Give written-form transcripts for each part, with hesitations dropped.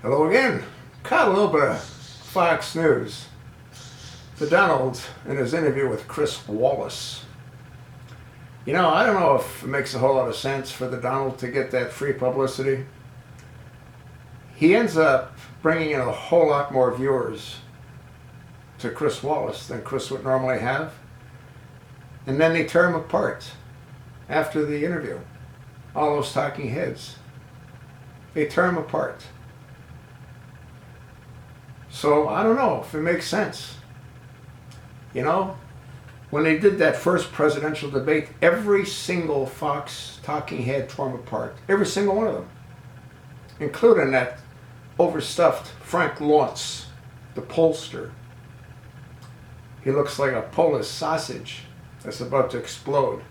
Hello again. Caught a little bit of Fox News. The Donald in his interview with Chris Wallace. You know, I don't know if it makes a whole lot of sense for the Donald to get that free publicity. He ends up bringing in a whole lot more viewers to Chris Wallace than Chris would normally have. And then they tear him apart after the interview. All those talking heads. They tear him apart. So I don't know if it makes sense. You know, when they did that first presidential debate, every single Fox talking head tore him apart. Every single one of them. Including that overstuffed Frank Lawrence, the pollster. He looks like a Polish sausage that's about to explode.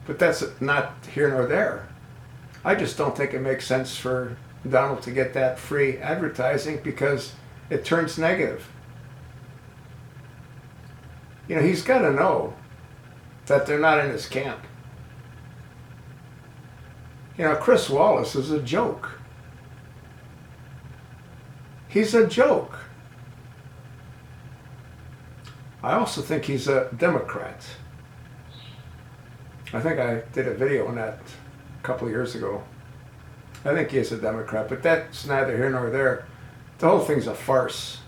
But that's not here nor there. I just don't think it makes sense for Donald to get that free advertising because it turns negative. You know, he's got to know that they're not in his camp. You know, Chris Wallace is a joke. He's a joke. I also think he's a Democrat. I think I did a video on that a couple of years ago. I think he is a Democrat, but that's neither here nor there. The whole thing's a farce.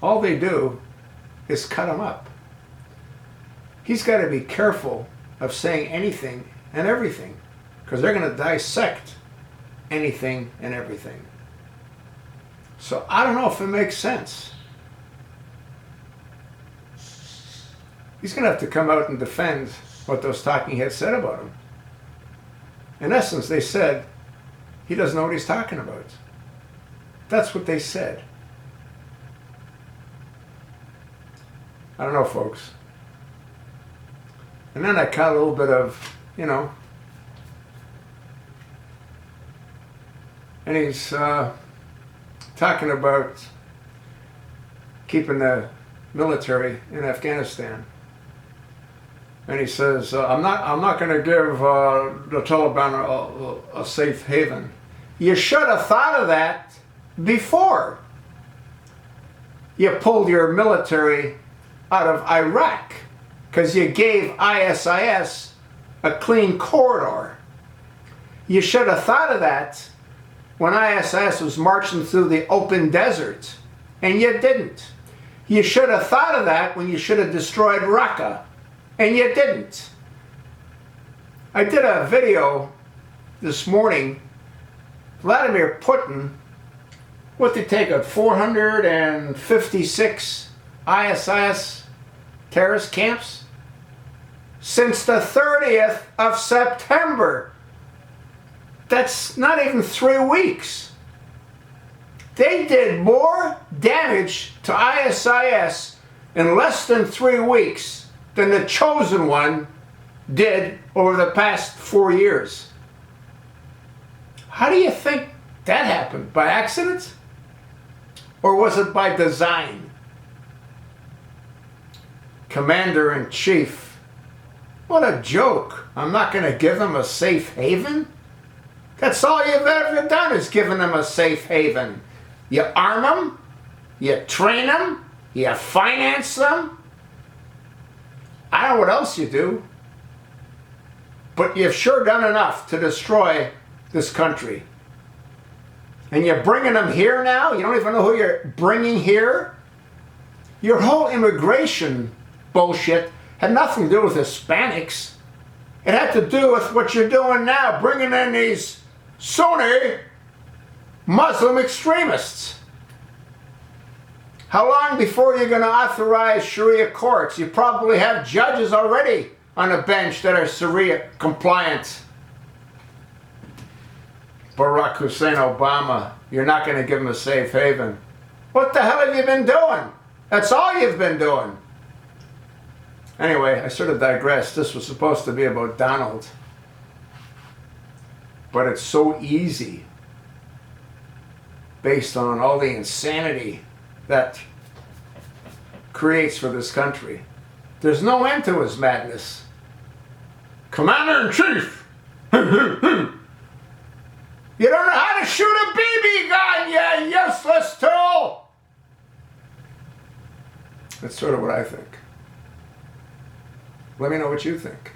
All they do is cut him up. He's got to be careful of saying anything and everything, because they're going to dissect anything and everything. So I don't know if it makes sense. He's going to have to come out and defend what those talking heads said about him. In essence, they said he doesn't know what he's talking about. That's what they said. I don't know, folks. And then I caught a little bit of, you know, and he's talking about keeping the military in Afghanistan. And he says, I'm not going to give the Taliban a safe haven. You should have thought of that before you pulled your military out of Iraq, because you gave ISIS a clean corridor. You should have thought of that when ISIS was marching through the open desert, and you didn't. You should have thought of that when you should have destroyed Raqqa, and you didn't. I did a video this morning. Vladimir Putin, what they take out 456 ISIS terrorist camps since the 30th of September. That's not even 3 weeks. They did more damage to ISIS in less than 3 weeks than the Chosen One did over the past 4 years. How do you think that happened? By accident? Or was it by design? Commander-in-Chief. What a joke. I'm not going to give them a safe haven? That's all you've ever done is given them a safe haven. You arm them, you train them, you finance them. I don't know what else you do. But you've sure done enough to destroy this country. And you're bringing them here now? You don't even know who you're bringing here? Your whole immigration bullshit had nothing to do with Hispanics. It had to do with what you're doing now, bringing in these Sunni Muslim extremists. How long before you're going to authorize Sharia courts? You probably have judges already on a bench that are Sharia compliant. Barack Hussein Obama, you're not going to give him a safe haven. What the hell have you been doing? That's all you've been doing. Anyway, I sort of digressed. This was supposed to be about Donald. But it's so easy, based on all the insanity that creates for this country. There's no end to his madness. Commander-in-Chief! You don't know how to shoot a BB gun! That's sort of what I think. Let me know what you think.